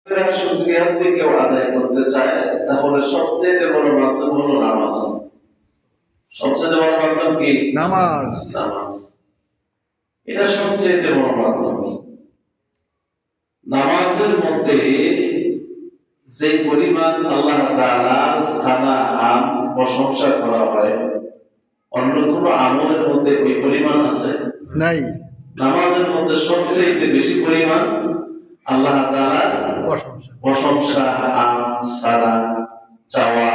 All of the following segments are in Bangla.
শুকরিয়া যদি কেউ আদায় করতে চায় তাহলে সবচেয়ে বড় মাধ্যম হলো নামাজ। সবচেয়ে বড় মাধ্যম কি? নামাজ। নামাজ এটা সবচেয়ে বড় মাধ্যম। নামাজের মধ্যে যে পরিমাণ আল্লাহ তাআলার সালাম প্রশংসা করা হয় অন্য কোনো আমলের মধ্যে ওই পরিমাণ আছে নাই। নামাজের মধ্যে সবচেয়ে বেশি পরিমাণ আল্লাহ তাআলার প্রশংসা, সালাম, চাওয়া,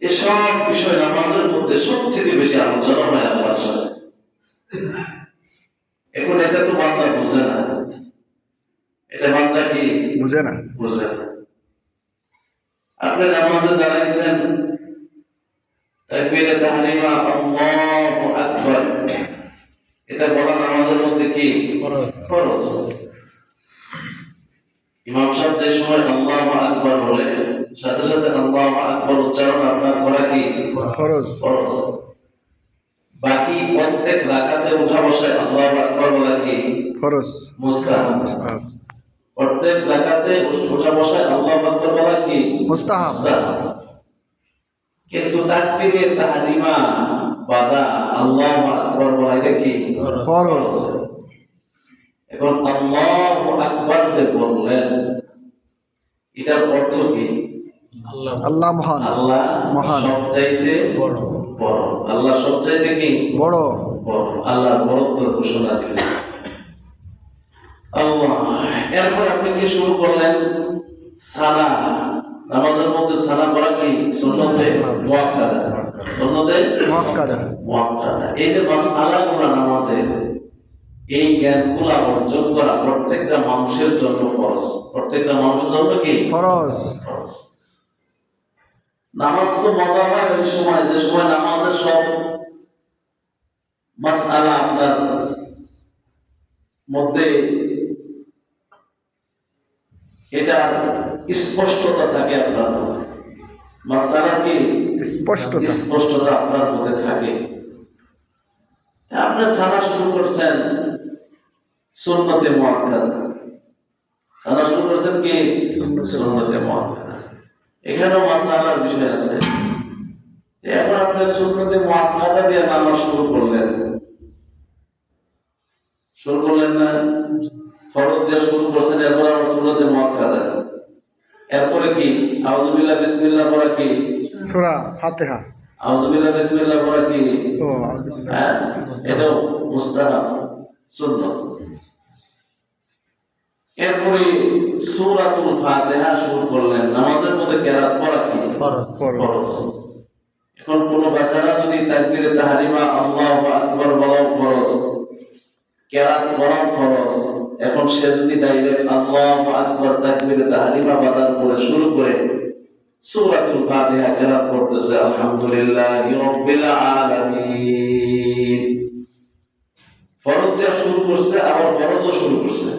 এসব বিষয় নামাজের মধ্যে সবচেয়ে বেশি আলোচনা হয় আল্লাহর সাথে। এখন এটা তো বান্দা বুঝে না, এটা বান্দা কি বুঝে না। আপনি নামাজে দাঁড়াইছেন, তাকবীরে তাহরিমা আল্লাহু আকবার, এটা বলা নামাজের মধ্যে কি ফরজ। ইমাম সাহেব যে সময় আল্লাহু আকবার বলে সাথে সাথে আল্লাহু আকবার উচ্চারণ আপনার করা কি ফরজ। বাকি প্রত্যেক রাকাতে উঠা বসায় আল্লাহু আকবার বলা কি ফরজ, মুস্তাহাব। প্রত্যেক রাকাতে উঠা বসায় আল্লাহু আকবার বলা কি মুস্তাহাব। কিন্তু তাকবীরে তাহরিমা বাদা আল্লাহু আকবার বলা এটা কি ফরজ। এখন আল্লাহু আকবার যে বললেন এটার অর্থ কি? আল্লাহ মহান, আল্লাহ মহান, সবচাইতে বড়। আল্লাহ সবচাইতে কি বড়। আল্লাহ বড়ত্বের ঘোষণা দিলেন আল্লাহ। এরপর আপনি কি শুরু করলেন? সালাম। নামাজের মধ্যে সালাম করা কি সুন্নতে মুআক্কাদা। সুন্নতে মুআক্কাদা। এই যে মাসআলাগুলো নামাজের, এই জ্ঞানগুলো অর্জন করা প্রত্যেকটা মানুষের জন্য ফরজ। প্রত্যেকটা মানুষের জন্য কি ফরজ। নামাজ তো মজা হয় ওই সময় যে সময় নামাজের সব মাসআলা আপনার মধ্যে এটা স্পষ্টতা থাকে, আপনার মধ্যে মাসআলা কি স্পষ্টতা আপনার মধ্যে থাকে। আপনি সালা শুরু করছেন সুন্নতে মুআক্কাদা, সালা শুরু করছেন কি সুন্নতে মুআক্কাদা, এখানেও মাসআলার বিষয় আছে। এখন আপনি সুন্নতে মুআক্কাদা দিয়ে নামাজ শুরু করলেন না, ফরজ দিয়ে শুরু করছেন, এরপর আবার সুন্নতে মুআক্কাদা, এরপরে কি আউযুবিল্লাহ বিসমিল্লাহ পড়া কি সূরা ফাতিহা, আউযুবিল্লাহ বিসমিল্লাহ পড়া কি এটাও মুস্তাহাব সুন্নাত। এরপরে সূরাতুল ফাতিহা শুরু করলেন, নামাজের মধ্যে কিরাত পড়া কি ফরজ। এখন কোন বাচ্চারা যদি তাকবীরে তাহরিমা আল্লাহু আকবার বলাও ফরজ, কিরাত পড়াও ফরজ, এখন সে যদি ডাইরেক্ট আল্লাহু আকবার তাকবীরে তাহরিমা বাদান করে শুরু করে সূরাতুল ফাতিহা কিরাত পড়তেছে আলহামদুলিল্লাহি রাব্বিল আলামিন, ফরজ দিয়ে শুরু করছে, আবার ফরজও শুরু করছে।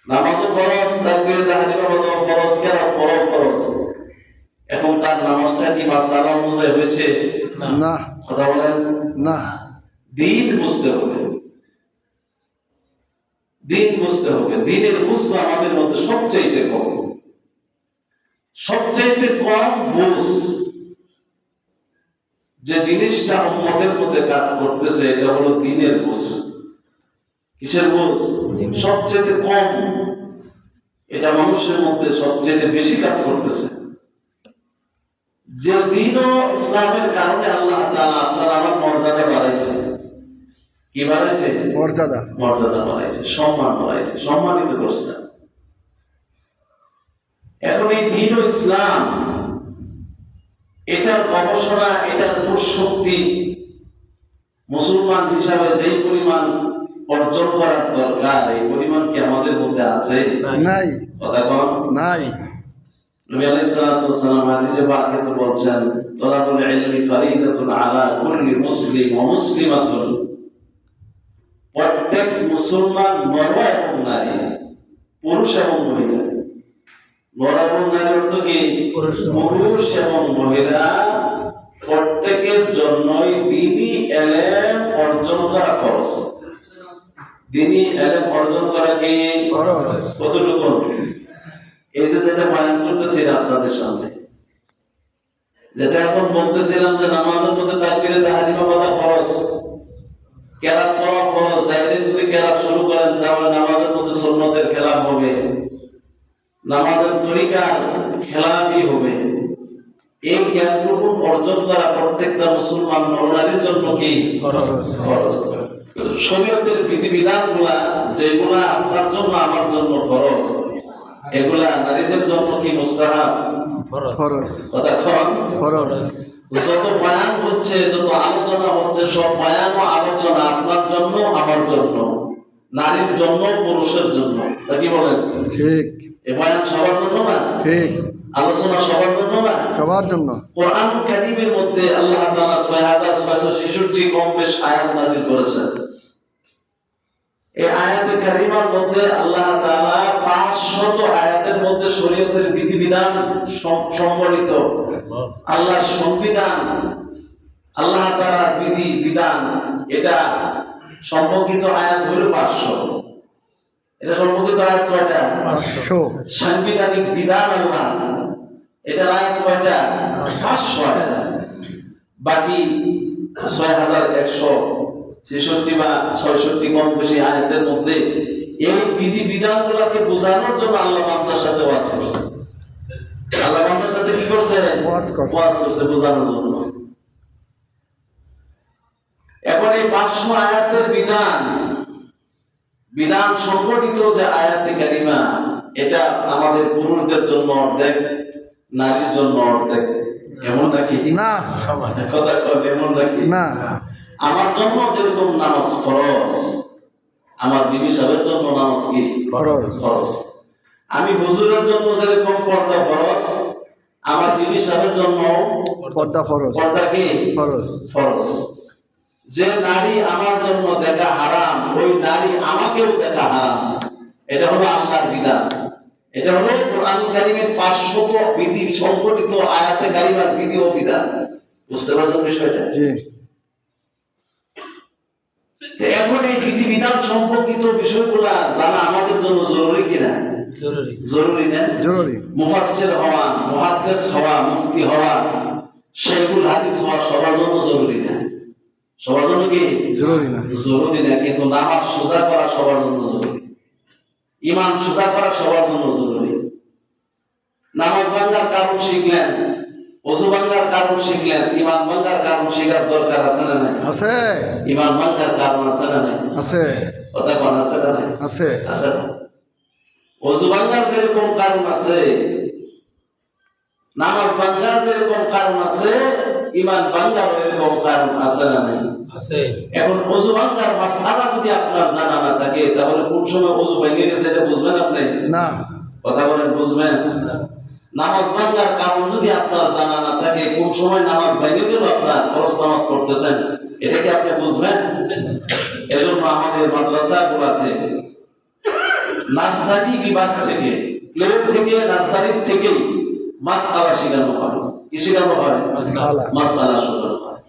নামাজও ফরজ, তাকবীরে তাহরিমা বাদাও ফরজ, কিরাত পড়াও ফরজ। এখন তার নামাজটা কি মাসআলা অনুযায়ী হয়েছে? না। কথা বলেন না। দিন বুঝতে হবে, দিন বুঝতে হবে। দিনের বুঝতে আমাদের মধ্যে সবচাইতে কম বুঝ। যে জিনিসটা উম্মতের মধ্যে কাজ করতেছে এটা হলো দিনের বুঝ। কিসের বুঝ? সবচেয়ে কম, এটা মানুষের মধ্যে সবচেয়ে বেশি কাজ করতেছে। যে দিন ও ইসলামের কারণে আল্লাহ তাআলা আপনার আমার মর্যাদা বাড়াইছে। কি বাড়াইছে? মর্যাদা বাড়াইছে, সম্মান বাড়াইছে, সম্মানিত করছে। এখন এই দিন ও ইসলাম, এটার গবেষণা, এটার মূল শক্তি মুসলমান হিসাবে যেই পরিমাণ অর্জন করার দরকার এই পরিমাণ কি আমাদের মধ্যে আছে? নাই। কথা বল নাই। নবী আলাইহিস সালাতু ওয়াস সালাম হাদিসে পাকে তো বলছেন তলাবুল ইলমি ফরিদাতুন আলা কুল্লি মুসলিম ওয়া মুসলিমাতুন, প্রত্যেক মুসলমান নর এবং নারী, পুরুষ এবং মহিলা, নর এবং নারী অর্থ কি পুরুষ এবং মহিলা প্রত্যেকের জন্যই দ্বীনি ইলম অর্জন করা ফরজ। দিনী ইলম অর্জন করা কি ফরজ। কতটুকু? এই যে যেটা বয়ান করতেছি আপনাদের সামনে, যেটা এখন বলতেছিলাম যে নামাজের মধ্যে তাকবীরে তাহরিমা বলা ফরজ, কেরাত পড়া ফরজ। তাইলে যদি কেরাত শুরু করেন তাহলে নামাজের মধ্যে সুন্নতের খেলাফ হবে, নামাজের তরিকার খেলাফই হবে। এই জ্ঞানটুকু অর্জন করা প্রত্যেকটা মুসলমান নরনারীর জন্য কি ফরজ। ফরজ। শরীয়তের বিধিবিধানগুলা যেগুলা আপনার জন্য আমার জন্য ফরজ, এগুলা নারীদের জন্য কি মুস্তাহাব? ফরজ। কথা কন। ফরজ। যত বয়ান হচ্ছে, যত আলোচনা হচ্ছে, সব বয়ান ও আলোচনা আপনার জন্য আমার জন্য, নারীর জন্য পুরুষের জন্য। তা কি বলেন? ঠিক। এ বয়ান সবার জন্য না? ঠিক। আলোচনা সবার জন্য না? সবার জন্য। কোরআন কারীমের মধ্যে আল্লাহ তাআলা 6666 কম বেশ আয়াত নাযিল করেছেন। এই আয়াতে কারিমার মধ্যে আল্লাহ তাআলা 500 আয়াতের মধ্যে শরীয়তের বিধিবিধান সম্বলিত, আল্লাহর সংবিধান, আল্লাহ তাআলার বিধান, এটা সম্পর্কিত আয়াত হলো 500। এটা সম্পর্কিত আয়াত কয়টা? 500। সাংবিধানিক বিধান আল্লাহ, এটা আয়াত কয়টা? 500 আয়াত। বাকি 6166 বা 66 কম বেশি আয়াতের মধ্যে এই বিধানগুলোকে বোঝানোর জন্য আল্লাহ বান্দার সাথে ওয়াজ করছে। আল্লাহ বান্দার সাথে কি করছে? ওয়াজ করছে। ওয়াজ করছে বোঝানোর জন্য। এখন এই 500 আয়াতের বিধান সংগঠিত যে আয়াতে কারিমা, এটা আমাদের পুরুষদের জন্য অর্ধেক, নারীর জন্য অর্ধেক। এমন নাকি? না। কথা কয় এমন নাকি? না। আমার জন্য যেরকম নামাজ ফরজ, আমার বিবি সাহেবের জন্য নামাজ কি ফরজ। ফরজ। আমি হুজুরের জন্য যেরকম পর্দা ফরজ, আমার বিবি সাহেবের জন্য পর্দা ফরজ। পর্দা কি ফরজ। ফরজ। যে নারী আমার জন্য দেখা হারাম, ওই নারী আমাকেও দেখা হারাম। এটা হলো আল্লাহর বিধান। এটা হলো কোরআন কারীমের 500 বিধি সংগঠিত আয়াতে কারিমার বিধি ও বিধান। বুঝতে পারছেন বিষয়টা? জি। এখন এই বিধিবিধান সম্পর্কিত বিষয়গুলা জানা আমাদের জন্য জরুরি কিনা? জরুরি। জরুরি না? জরুরি। মুফাসসির হওয়া, মুহাদ্দিস হওয়া, মুফতি হওয়া, শাইখুল হাদিস হওয়া সবার জন্য জরুরি না? সবার জন্য কি জরুরি না? জরুরি না, কিন্তু নামাজ সোজা করা সবার জন্য জরুরি, ঈমান সোজা করা সবার জন্য জরুরি। নামাজ ভাঙার কারণ শিখলেন, ওযু ভাঙার কারণ শিখলেন, ঈমান ভাঙার কারণ শেখার দরকার আছে না নাই? আছে। ঈমান ভাঙার কারণ আছে না নাই? আছে। কথা কোন আছে না নাই? আছে। আছে। ওযু ভাঙার যেরকম কারণ আছে, নামাজ ভাঙার যেরকম কারণ আছে, ঈমান ভাঙার এরকম কারণ আছে না নাই? আছে। এখন ওযু ভাঙার মাসআলা যদি আপনার জানা না থাকে, তাহলে কোন সময় ওযু ভেঙে গেছে এটা বুঝবেন আপনি? না। কথা বলেন, বুঝবেন? নামাজ ভাঙার কারণ যদি আপনার জানা না থাকে, কোন সময় নামাজ ভেঙে গেল, আপনার ফরজ নামাজ পড়তেছেন, এটা কি আপনি বুঝবেন? এজন্য আমাদের মাদ্রাসাগুলোতে নার্সারি বিভাগ থেকে, প্লে থেকে, নার্সারি থেকেই মাসআলা শেখানো হয়। কি শেখানো হয়? মাসআলা। মাসআলা শেখানো হয়।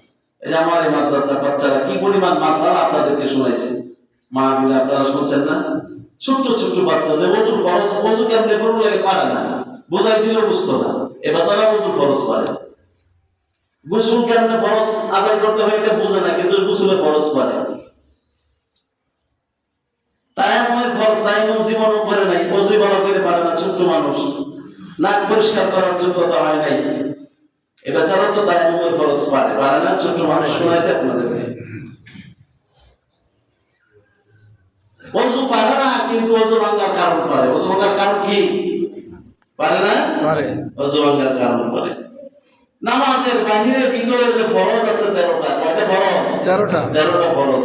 এই যে আমার এই মাদ্রাসার বাচ্চারা কি পরিমাণ মাসআলা আপনাদেরকে শোনাইছে, মাহফিলে আপনারা শুনছেন না? ছোট্ট ছোট্ট বাচ্চা যে ওযু ফরজ, ওযু কেমনে করব লাগে পারে না, বুঝাই দিলেও বুঝতো না। এ বাচ্চারা ওযু ফরজ পারে, গোসল কেমনে ফরজ আদায় করতে হয় এটা বুঝে না, কিন্তু গোসলে ফরজ পারে। তায়াম্মুমের ফরজ তায়াম্মুম জীবনও করে নাই, ওযু ভালো করে পারে না, ছোট্ট মানুষ, নাক পরিষ্কার করার যোগ্যতা হয় নাই। এ বাচ্চারা তো তায়াম্মুমের ফরজ পারে না, ছোট্ট মানুষ। শোনাইছে আপনাদেরকে? ওযু পারে না, কিন্তু ওযু ভাঙার কারণ পারে। ওযু ভাঙার কারণ কি পারে না? পারে। ওযু ভাঙার কারণ পারে। নামাজের বাহিরে ভিতরে যে ফরজ আছে 13টা, কয়টা ফরজ? 13টা। 13টা ফরজ।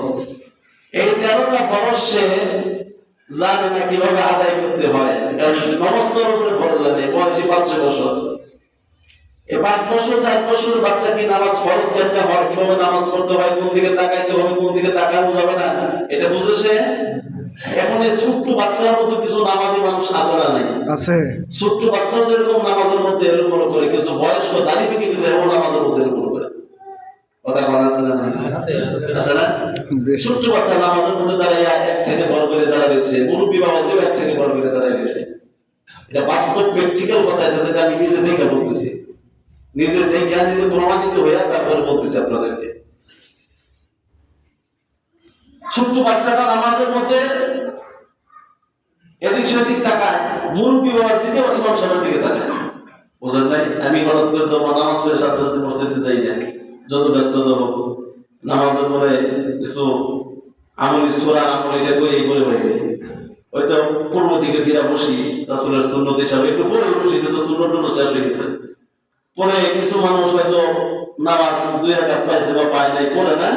এই 13টা ফরজ সে জানে না কিভাবে আদায় করতে হয়। কারণ নমস্কার উপরে ফরজ আছে, বয়সী 5 বছর। এই 5 বছর 4 বছর বাচ্চা কি নামাজ ফরজ কেমনে হয়, কিভাবে নামাজ পড়তে হয়, কোন দিকে তাকাইতে হবে, কোন দিকে তাকানো যাবে না, এটা বুঝে সে। এখন এই ছোট্ট বাচ্চার মতো কিছু নামাজি মানুষ আছে না নাই? আছে। ছোট্ট বাচ্চাও যেরকম নামাজের মধ্যে এরকম করে, কিছু বয়স্ক দাড়ি পেকে গেছে এমন নামাজের মধ্যে এরকম করে। কথা বলা আছে না? আছে না? বেশি। ছোট্ট বাচ্চা নামাজের মধ্যে দাঁড়ায় এক থেকে বড় করে দাঁড়াইছে, মুরব্বী বাবাজিও এক থেকে বড় করে দাঁড়াইছে। এটা বাস্তব প্র্যাকটিক্যাল কথা, এটা যেটা আমি নিজে দেখে বলতেছি, নিজে দেখে নিজে প্রমাণিত হইয়া তারপরে বলতেছি আপনাদেরকে। ছোট্ট বাচ্চাটা নামাজের মধ্যে এদিক সেদিক তাকায়, মুরব্বী বাবাজিকেও ইমাম সাহেবের দিকে তাকায়। বোঝেন নাই? আমি হঠাৎ করে তো নামাজ পড়ে সাথে সাথে মসজিদে যাই না, যত ব্যস্ততা হোক। নামাজের পরে কিছু আমলি সূরা আমল এটা করেই পড়ে হয়ে যায়। হয়তো পূর্ব দিকে ফিরা বসি, রাসূলের সুন্নত হিসাবে একটু পরে বসি, কিন্তু সুন্নত শেষ হয়ে গেছে। পরে কিছু মানুষ হয়তো নামাজ 2 রাকাত পাইছে বা পায় নাই, পড়ে না।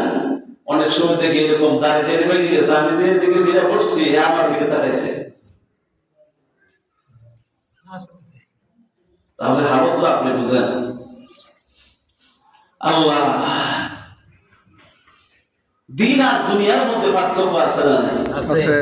অনেক সময় থেকে এরকম দাঁড়িয়ে বেরিয়ে গেছে, আমি যে দিকে ফিরা বসছি আমার দিকে তাকাইছে। তাহলে হালতটা আপনি বুঝেন। আল্লাহ, দিন আর দুনিয়ার মধ্যে পার্থক্য আছে না? আছে।